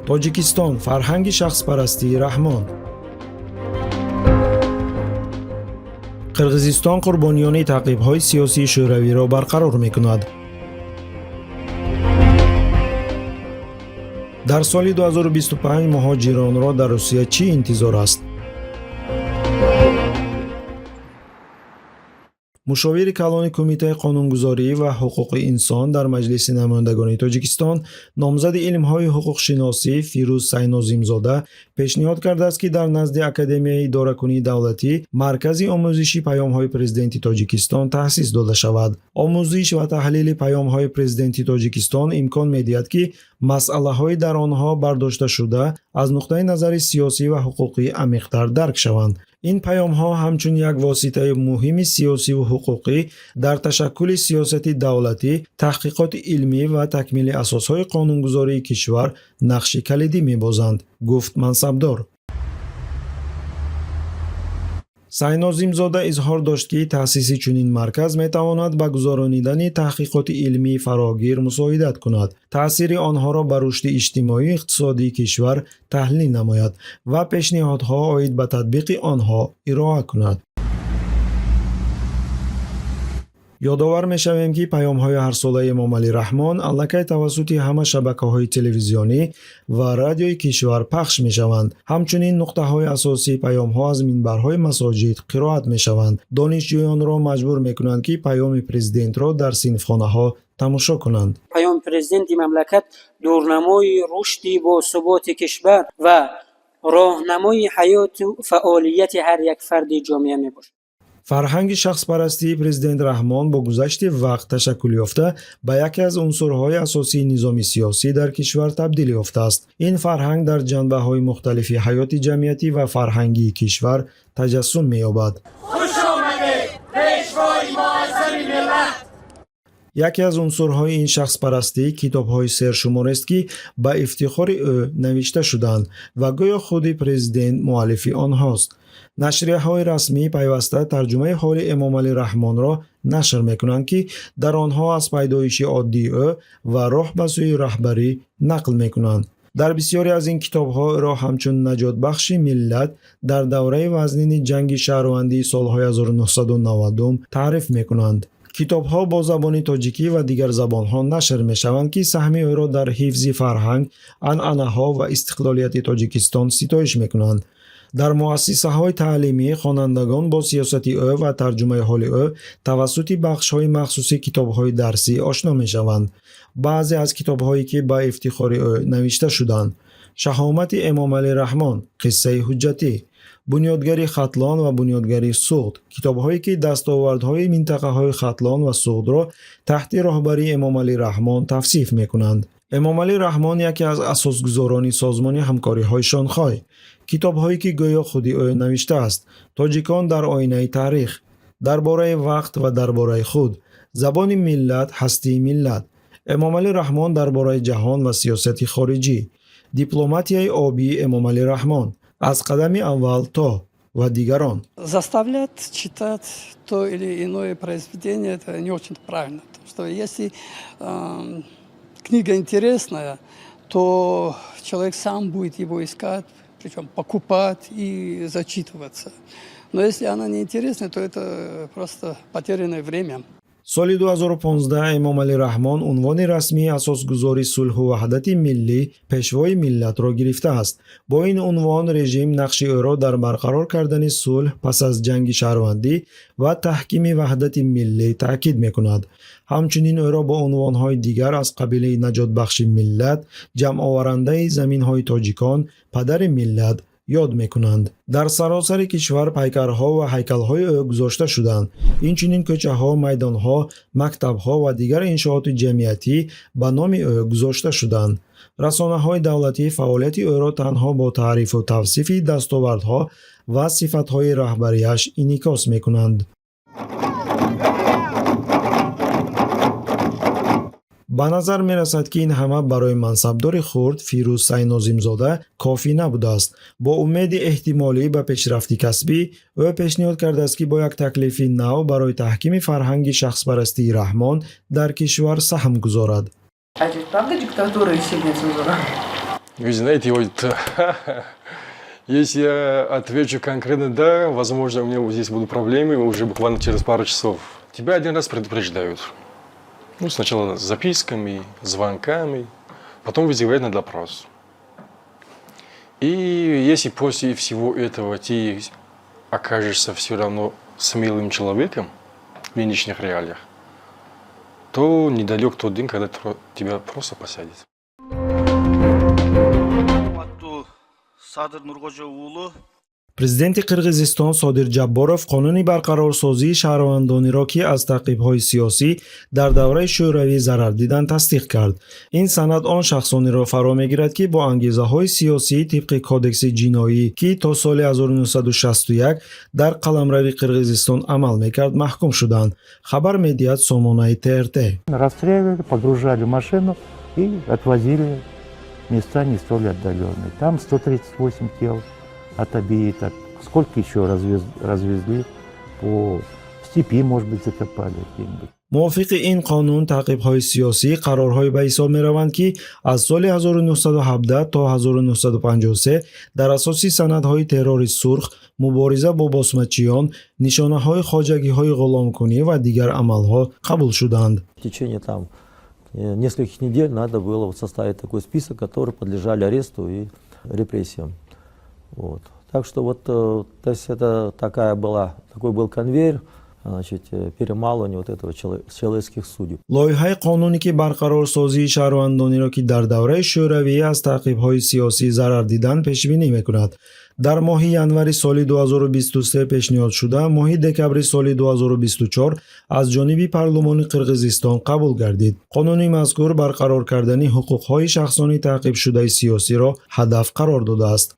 Tojikiston farhangi shaxsparasti Rahmon. Qirg'iziston qurboniyoni ta'qibҳои siyosiy shӯравиро барқарор мекунад. Дар соли 2025 муҳоҷиронро дар Русия чӣ интизор аст? мушовири калони Кумитаи қонунгузорӣ ва ҳуқуқи инсон дар Маҷлиси намояндагони Тоҷикистон номзади илмҳои ҳуқуқшиносӣ Фирӯз Сайнозимзода пешниҳод кардааст, ки дар назди Академияи идоракунии давлатӣ Маркази омӯзиши паёмҳои президенти Тоҷикистон таъсис дода шавад. Омӯзиш ва таҳлили паёмҳои президенти Тоҷикистон имкон медиҳад, ки масъалаҳои дар онҳо бардошташуда аз нуқтаи назари сиёсӣ ва ҳуқуқӣ амиқтар дарк шаванд. ин паёмҳо ҳамчун як воситаи муҳими сиёсиву ҳуқуқӣ дар ташаккули сиёсати давлатӣ, таҳқиқоти илмӣ ва такмили асосҳои қонунгузории кишвар нақши калидӣ мебозанд, гуфт мансабдор. Сайнозимзода изҳор дошт, ки таъсиси чунин марказ метавонад ба гузаронидани таҳқиқоти илмии фарогир мусоидат кунад, таъсири онҳоро ба рушди иҷтимоию иқтисодии кишвар таҳлил намояд ва пешниҳодҳо оид ба татбиқи онҳо ироа кунад. ёдовар мешавем, ки паёмҳои ҳарсолаи Эмомалӣ Раҳмон аллакай тавассути ҳама шабакаҳои телевизионӣ ва радиои кишвар пахш мешаванд. ҳамчунин нуқтаҳои асосии паёмҳо аз минбарҳои масоҷид қироат мешаванд. донишҷӯёнро маҷбур мекунанд, ки паёми президентро дар синфхонаҳо тамошо кунанд. паёми президенти мамлакат дурнамои рушди босуботи кишвар ва роҳнамои ҳаёту фаъолияти ҳар як фарди ҷомеа мебошад. фарҳанги шахспарастии президент Раҳмон бо гузашти вақт ташаккул ёфта ба яке аз унсурҳои асосии низоми сиёсӣ дар кишвар табдил ёфтааст. ин фарҳанг дар ҷанбаҳои мухталифи ҳаёти ҷамъиятӣ ва фарҳангии кишвар таҷассум меёбад. яке аз унсурҳои ин шахспарастӣ китобҳои сершуморест, ки ба ифтихори ӯ навишта шудаанд ва гӯё худи президент муаллифи онҳост. нашрияҳои расмӣ пайваста тарҷумаи ҳоли Эмомалӣ Раҳмонро нашр мекунанд, ки дар онҳо аз пайдоиши оддии ӯ ва роҳ ба сӯи раҳбарӣ нақл мекунанд. дар бисёре аз ин китобҳо ӯро ҳамчун наҷотбахши миллат дар давраи вазнини ҷанги шаҳрвандии солҳои 1990 таъриф мекунанд. китобҳо бо забони тоҷикӣ ва дигар забонҳо нашр мешаванд, ки саҳми ӯро дар ҳифзи фарҳанг, анъанаҳо ва истиқлолияти Тоҷикистон ситоиш мекунанд. дар муассисаҳои таълимӣ хонандагон бо сиёсати ӯ ва тарҷумаи ҳоли ӯ тавассути бахшҳои махсуси китобҳои дарсӣ ошно мешаванд. баъзе аз китобҳое, ки ба ифтихори ӯ навишта шуданд: шаҳомати Эмомалӣ Раҳмон, қиссаи ҳуҷҷатӣ, бунёдгари Хатлон ва бунёдгари Суғд, китобҳое, ки дастовардҳои минтақаҳои Хатлон ва Суғдро таҳти роҳбарии Эмомалӣ Раҳмон тавсиф мекунанд. Эмомалӣ Раҳмон яке аз асосгузорони созмони ҳамкориҳои Шонхой. китобҳое, ки гӯё худи ӯ навиштааст: тоҷикон дар оинаи таърих, дар бораи вақт ва дар бораи худ, забони миллат, ҳастии миллат, Эмомалӣ Раҳмон дар бораи ҷаҳон ва сиёсати хориҷӣ, дипломатияи обии Эмомалӣ Раҳмон, аз қадами аввал то ва дигарон. Заставлять читать то или иное произведение — это не очень правильно. Потому что если книга интересная, то человек сам будет его искать, причем покупать и зачитываться. Но если она не интересная, то это просто потерянное время. соли 2015 Эмомалӣ Раҳмон унвони расмии асосгузори сулҳу ваҳдати миллӣ, пешвои миллатро гирифтааст. бо ин унвон режим нақши ӯро дар барқарор кардани сулҳ пас аз ҷанги шаҳрвандӣ ва таҳкими ваҳдати миллӣ таъкид мекунад. ҳамчунин ӯро бо унвонҳои дигар аз қабилаи наҷотбахши миллат, ҷамъоварандаи заминҳои тоҷикон, падари миллат ёд мекунанд. дар саросари кишвар пайкарҳо ва ҳайкалҳои ӯ гузошта шуданд. инчунин кӯчаҳо, майдонҳо, мактабҳо ва дигар иншооти ҷамъиятӣ ба номи ӯ гузошта шуданд. расонаҳои давлатӣ фаъолияти ӯро танҳо бо таърифу тавсифи дастовардҳо ва сифатҳои раҳбарияш инъикос мекунанд. ба назар мерасад, ки ин ҳама барои мансабдори хурд Фирӯз Сайнозимзода кофӣ набудааст. бо умеди эҳтимолӣ ба пешрафти касбӣ, ӯ пешниҳод кардааст, ки бо як таклифи нав барои таҳкими фарҳанги шахспарастии Раҳмон дар кишвар саҳм гузорад. А ведь правда диктатура и сильная цензура? Вы знаете, вот, если я отвечу конкретно «да», возможно, у меня вот здесь будут проблемы уже буквально через пару часов. Тебя один раз предупреждают. Ну, сначала записками, звонками, потом вызывают на допрос. И если после всего этого ты окажешься все равно смелым человеком в нынешних реалиях, то недалек тот день, когда тебя просто посадят. Садыр Нургожа уулу президенти Қирғизистон Содир Ҷабборов қонуни барқарорсозии шаҳрвандонеро ки аз таъқибҳои сиёсӣ дар давраи шӯравӣ зарар дидан тасдиқ кард. Ин санад он шахсонеро фаро мегирад ки бо ангезаҳои сиёсӣ тибқи кодекси ҷиноӣ ки то соли 1961 дар қаламрави Қирғизистон амал мекард маҳкум шуданд. Хабар медиҳад сомонаи ТРТ. Расстреливали, погружали в машину и отвозили в места не столь отдаленные. Там 138 тел отобили, так сколько еще развезли по степи, может быть, закопали где-нибудь. мувофиқи ин қонун таъқибҳои сиёсӣ қарорҳое ба ҳисоб мераванд ки аз соли 1917 то 1953 дар асоси санадҳои террори сурх, мубориза бо босмачиён, нишонаҳои хоҷагиҳои ғуломкунӣ ва дигар амалҳо қабул шуданд. В течение там нескольких недель надо было составить такой список, которые подлежали аресту и репрессиям. Вот. Так что вот, то есть это такой был конвейер, значит, перемалывание вот этого человеческих судеб. лоиҳаи қонуне ки барқарорсозии шаҳрвандонеро ки дар давраи шӯравӣ аз таъқибҳои сиёсӣ зарар дидан пешбинӣ мекунад. дар моҳи январи соли 2023 пешниҳод шуда, моҳи декабри соли 2024 аз ҷониби парлумони Қирғизистон қабул гардид. қонуни мазкур барқарор кардани ҳуқуқҳои шахсони таъқибшудаи сиёсиро ҳадаф қарор додааст.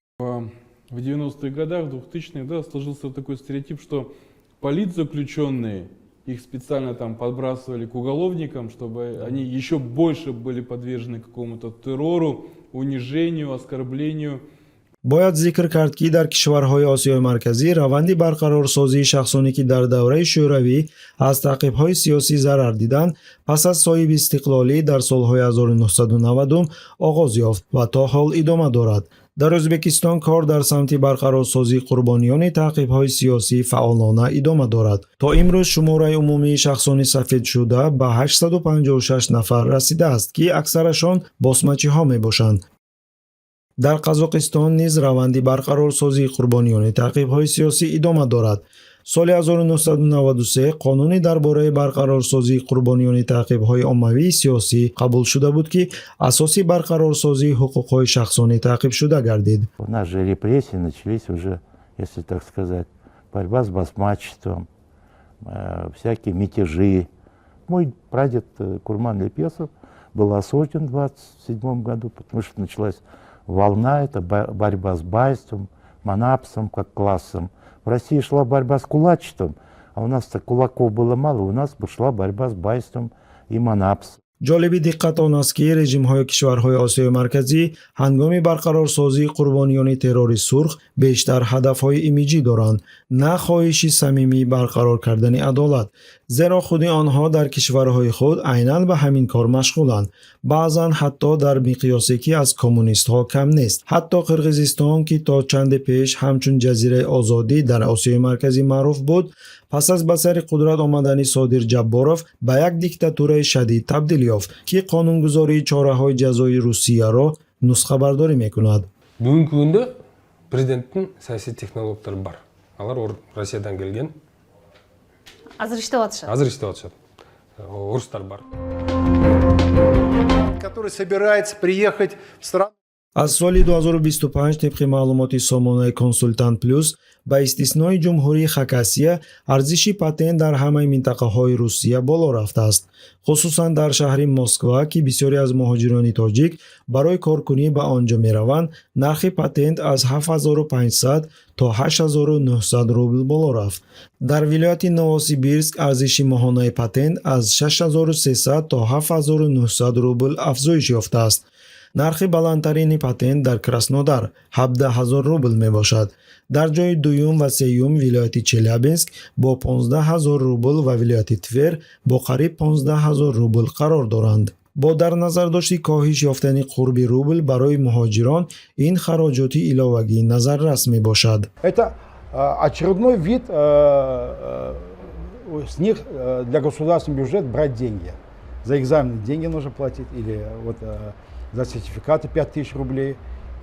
В 90-х годах, в 2000-х, сложился такой стереотип, что политзаключенные, их специально там подбрасывали к уголовникам, чтобы они еще больше были подвержены какому-то террору, унижению, оскорблению. бояд зикр кард ки дар кишварҳои Осиёи Марказӣ раванди барқарорсозии шахсоне ки дар давраи шӯравӣ аз таъқибҳои сиёсӣ зарар диданд пас аз соҳиби истиқлолӣ дар солҳои 1990 оғоз ёфт ва то ҳол идома дорад. дар Ӯзбекистон кор дар самти барқарорсозии қурбониёни таъқибҳои сиёсӣ фаъолона идома дорад. То имрӯз шумораи умумии шахсони сафедшуда ба 856 нафар расидааст ки аксарашон босмачиҳо мебошанд. дар Қазоқистон низ раванди барқарорсозии қурбониёни таъқибҳои сиёсӣ идома дорад. соли 1993 қонуни дар бораи барқарорсозии қурбониёни таъқибҳои оммавии сиёсӣ қабул шуда буд ки асоси барқарорсозии ҳуқуқҳои шахсони таъқибшуда гардид. У нас же репрессии начались уже, если так сказать, борьба с басмачеством, всякие мятежи. Мой прадед Курман Лепесов был осужден в 1927 году, потому что началась волна, это борьба с байством, манапсом как классом. В России шла борьба с кулачеством, а у нас-то кулаков было мало, у нас шла борьба с байством и манапсом. ҷолиби диққат он аст ки режимҳои кишварҳои Осиёи Марказӣ ҳангоми барқарорсозии қурбониёни террори сурх бештар ҳадафҳои имиҷӣ доранд, на хоҳиши самимӣ барқарор кардани адолат. зеро худи онҳо дар кишварҳои худ айнан ба ҳамин кор машғуланд, баъзан ҳатто дар миқёсе ки аз коммунистҳо кам нест. ҳатто Қирғизистон ки то чанде пеш ҳамчун ҷазираи озодӣ дар Осиёи Марказӣ маъруф буд, пас аз ба сари қудрат омадани Содир Ҷабборов ба як диктатураи шадид табдил ёфт ки қонунгузории чораҳои ҷазои Русияро нусхабардорӣ мекунад. Бүгінгі күнде президенттің саяси технологтары бар. Алар Россиядан келген. Азыр иштеп атышат. Азыр иштеп атышат. Орустар бар. Который собирается приехать в страну. аз соли 2025 тибқи маълумоти сомонаи Консультант Плюс ба истиснои ҷумҳурии Хакасия арзиши патент дар ҳамаи минтақаҳои Русия боло рафтааст. хусусан дар шаҳри Москва ки бисёре аз муҳоҷирони тоҷик барои коркунӣ ба он ҷо мераванд, нархи патент аз 7500 то 8900 рубл боло рафт. дар вилояти Новосибирск арзиши моҳонаи патент аз 6300 то 7900 рубл афзоиш ёфтааст. нархи баландтарини патент дар Краснодар 17000 рубл мебошад. дар ҷои дуюм ва сеюм вилояти Челябинск бо 15000 рубл ва вилояти Тver бо қариб 15000 рубл қарор доранд. бо дар назардошти коҳиш ёфтани қурби рубл барои муҳоҷирон ин хароҷоти иловагии назаррас мебошад. Это очередной вид с них для государственного бюджета брать деньги. За экзамены деньги нужно платить, или вот за сертификаты 5000 рублей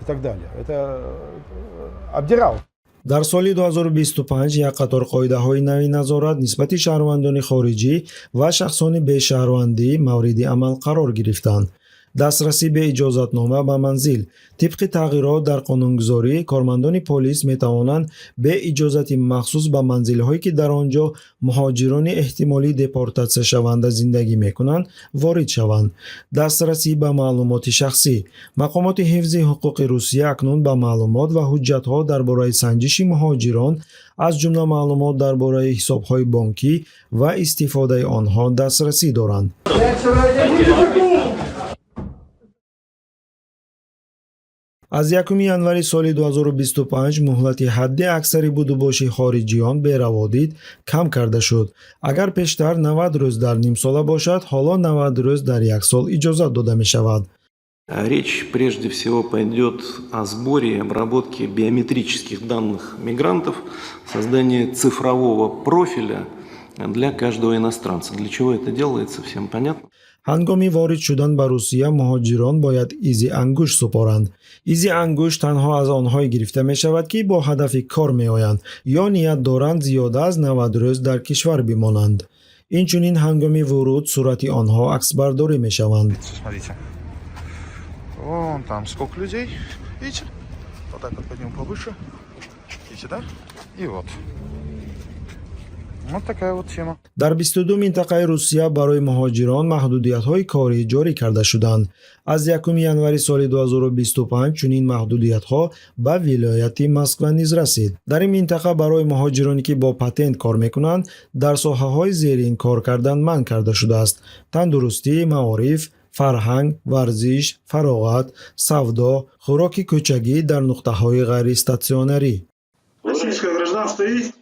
и так далее. Это обдирал. дар соли 2025 як қатор қоидаҳои нави назорат нисбати шаҳрвандони хориҷӣ ва шахсони бешаҳрвандӣ мавриди амал қарор гирифтанд. дастрасӣ бе иҷозатнома ба манзил. тибқи тағйирот дар қонунгузорӣ, кормандони полис метавонанд бе иҷозати махсус ба манзилҳое ки дар он ҷо муҳоҷирони эҳтимолӣ депортатсияшаванда зиндагӣ мекунанд ворид шаванд. дастрасӣ ба маълумоти шахсӣ. мақомоти ҳифзи ҳуқуқи Русия акнун ба маълумот ва ҳуҷҷатҳо дар бораи санҷиши муҳоҷирон, аз ҷумла маълумот дар бораи ҳисобҳои бонкӣ ва истифодаи онҳо дастрасӣ доранд. аз 1 январи соли 2025 муҳлати ҳадди аксари будубоши хориҷиён бераводид кам карда шуд. агар пештар 90 рӯз дар нимсола бошад, ҳоло 90 рӯз дар як сол иҷозат дода мешавад. Речь прежде всего пойдет о сборе и обработке биометрических данных мигрантов, создании цифрового профиля для каждого иностранца. Для чего это делается, всем понятно? ҳангоми ворид шудан ба Русия, муҳоҷирон бояд изи ангушт супоранд. изи ангушт танҳо аз онҳое гирифта мешавад, ки бо ҳадафи кор меоянд ё ният доранд зиёда аз 90 рӯз дар кишвар бимонанд. инчунин ҳангоми вуруд сурати онҳо аксбардорӣ мешаванд. Смотрите, вон там сколько людей, видите? Вот так вот поднимем повыше, видите, да? И вот. Вот такая вот тема. дар 22 минтақаи Русия барои муҳоҷирон маҳдудиятҳои корӣ ҷорӣ карда шуданд. аз 1 январи соли 2025 чунин маҳдудиятҳо ба вилояти Москва низ расид. дар ин минтақа барои муҳоҷироне ки бо патент кор мекунанд, дар соҳаҳои зерин кор кардан манъ карда шудааст. тандурустӣ, маориф, фарҳанг, варзиш, фароғат, савдо, хӯроки кӯчагӣ дар нуқтаҳои ғайристатсионарӣ. Российское гражданство есть?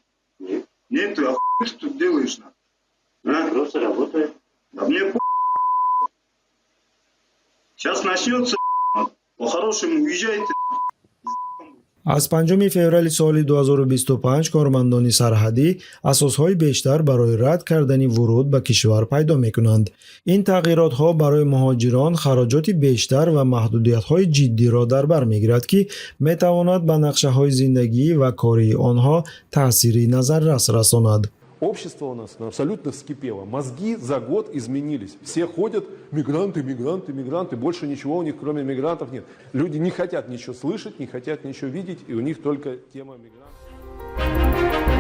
Нет, ты охуеть, что тут делаешь? Просто работаю. Да мне сейчас начнется, по-хорошему уезжайте. аз 5 феврали соли 2025 кормандони сарҳадӣ асосҳои бештар барои рад кардани вуруд ба кишвар пайдо мекунанд. ин тағйиротҳо барои муҳоҷирон хароҷоти бештар ва маҳдудиятҳои ҷиддиро дар бар мегирад, ки метавонад ба нақшаҳои зиндагӣ ва кории онҳо таъсири назаррас расонад. Общество у нас абсолютно вскипело. Мозги за год изменились. Все ходят, мигранты, мигранты, мигранты. Больше ничего у них, кроме мигрантов, нет. Люди не хотят ничего слышать, не хотят ничего видеть, и у них только тема мигрантов.